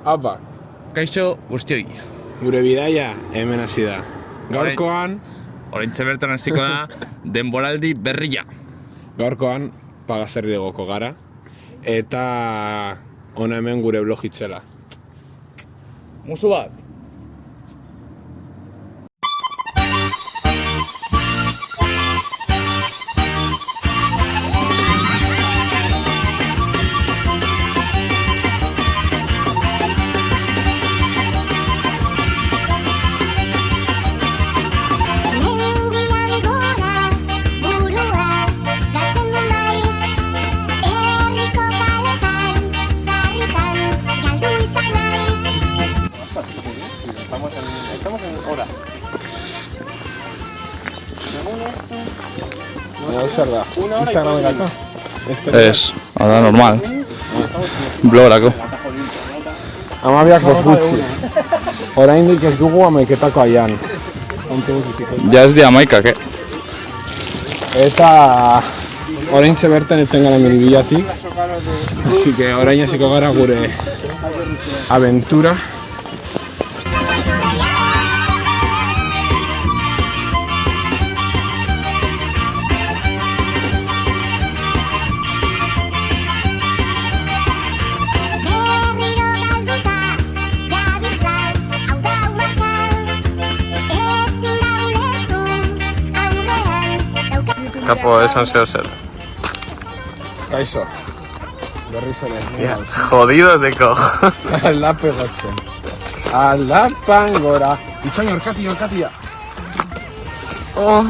Apa, Kaixo guztioi. gure bidaia hemen hasi da. Gaurkoan, Oraintxe bertan hasiko da denboraldi berria. gaurkoan Pagazerrigoko gara eta hona hemen gure blog itzela. Musu bat. Zer da? Instagramekako? Ez, da normal. Blogorako. Amabiak bost gutxi. Oraindik ez dugu amaiketako aian. Ja ez di amaikak, Eta oraintxe bertan eten gara milibilatik. Así que orain hasiko gara gure aventura. Kapo esan zeo zer. Kaixo. Berriz ere. Jodido deko. Aldape gotzen. Aldapan gora. Itxain orkatia. Oh.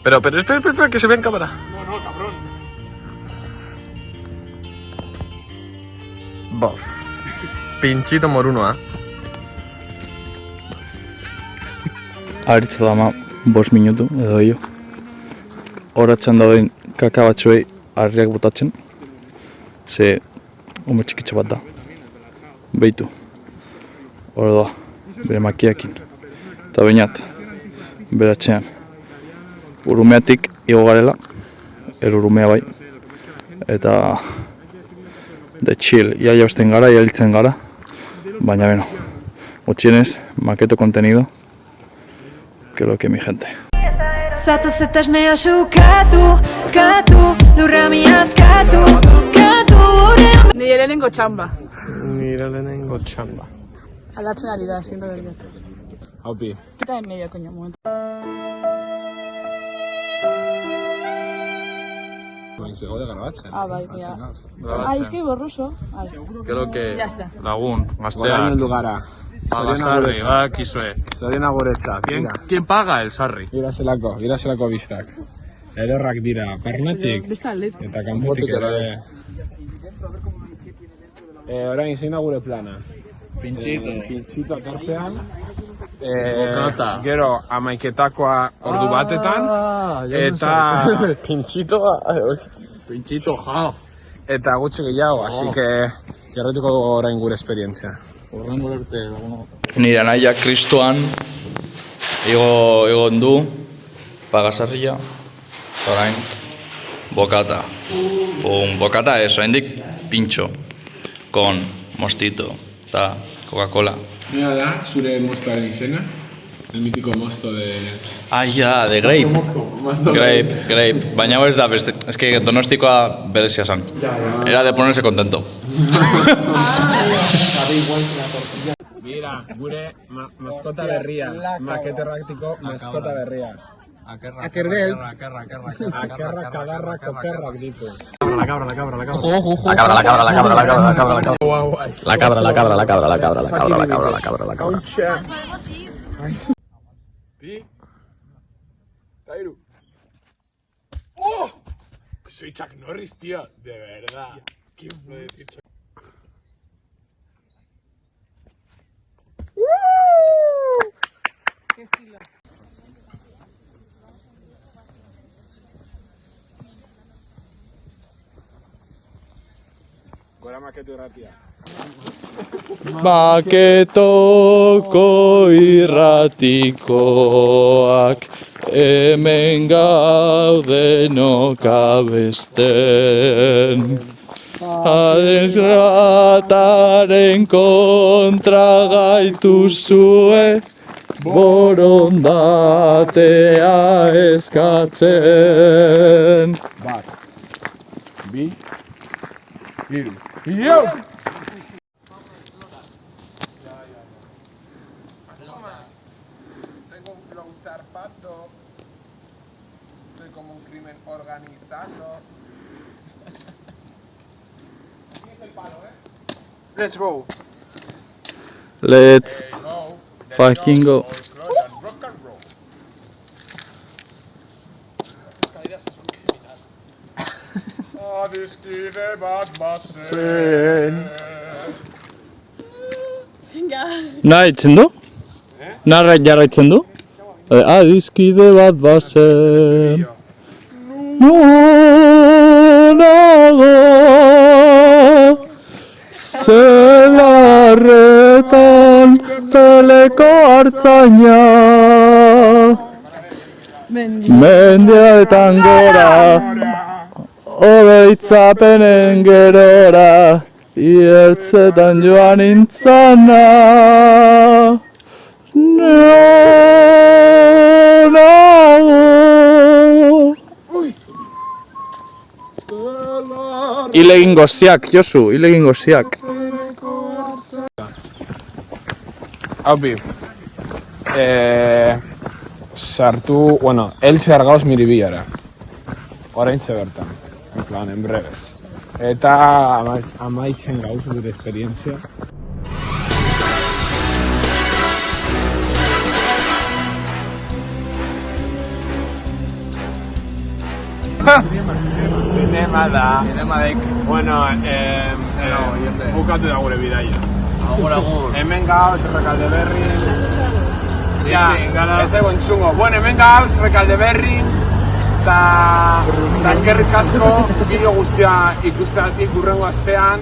Pero espera, que se vea en cámara. No, cabrón. Bof. Pinchito morunoa. Aritza dama 5 minutu edo jo. Horatzen dauden kaka batzuei harriak botatzen. Ze ume txikitxo bat da. Beitu. Hor doa, bere makiakin. Eta bainat, bere atxean. Urumeatik igo garela, urumea bai, eta de chill, ia jausten gara, ia hiltzen gara, baina beno, gutxienez, maketo contenido, que lo que mi gente. Zatoz eta esnea katu, lurra miaz katu. Nire lehenengo txamba. Aldatzen ari da, siento berriak. Haupi. Kita en medio, coño, momento. Se gaude grabatzen. Bai, mira. Es que borroso. Creo que Ya está. lagun, Orain gazteak, heldu gara. pagasarri, bakizue. Zoriona guretzat. ¿Quién paga el sarri? Irazelako biztak. Ederrak dira, parnetik Bista aldit. eta kanpotik ere. Orain zein da gure plana. Pinchito atartean. Bokata. Gero amaiketakoa ordu batetan. Eta Pinchito, jao. eta gutxi gehiago, así que jarretuko orain gure esperientzia. Nire anaia kristoan egon du pagasarria, orain bokata. Bokata ez, oraindik pintxo, con mostito eta Coca-Cola. Mira da, zure mostoaren izena, el mítico mosto de... De grape. Grape. Baina hau ez da, beste, es que donostikoa berezia zan. Era de ponerse contento. Mira, gure maskota berria, maketerraktiko maskota berria. Akerbelt. Akerrak, kadarrak, okerrak ditu. La cabra. Bi. Tairu. Oh! soy Chuck Norris, tío. De verdad. ¿Quién puede decir Chuck? ¿Qué estilo? Gora maketu irratia. Maketoko irratikoak hemen gaudenok abesten. Rataren kontra gaituzue borondatea eskatzen. Bat. Bi. Hiru. Hiru! Tengo un flow zarpado. Soy como un crimen organizado. Aquí es el palo, Let's go. Let's Go. fucking go. Rock and roll. Adiskide bat bazen. Ja. Narraitzen du? Jarraitzen du? Adiskide bat bazen. Nonago zelarretan teleko hartzaina mendiaetan gora obeitzapenen gerora iertzetan joan intzana nonago. Hile egingo ziak, Josu, hile egingo ziak. Aupi. Sartu, bueno, Elche Argauz Miribiara. Oraintxe bertan. En plan, en breves. Eta amaitzen gauz gure esperientzia. Zinema da. Bueno, bukatu da gure bidaia. Agur. Hemen gauz, Rekalde Berri. Ja, ez egon txungo. Bueno, hemen gauz, Rekalde Berri. Eta eskerrik asko bideo guztia ikusteatik hurrengo astean.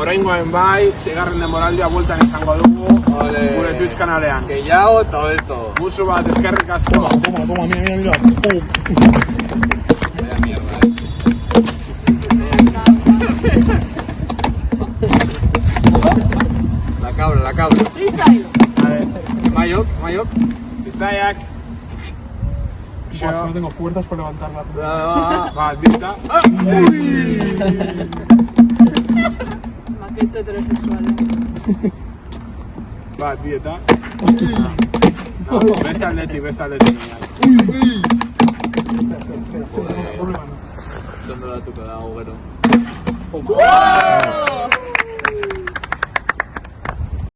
Oraingoen bai, 6. denboraldia bueltan izango dugu gure Twitch kanalean. Gehiago eta hobeto. Musu bat, eskerrik asko. Toma, mira. Vaya mierda, La cabra. Freestyle. Mayok. Bizaiak. No tengo fuerzas para levantarla. Bat, bita. Maqueto heterosexual. Bat, bieta. Beste aldetik. Ondo datuko dago gero.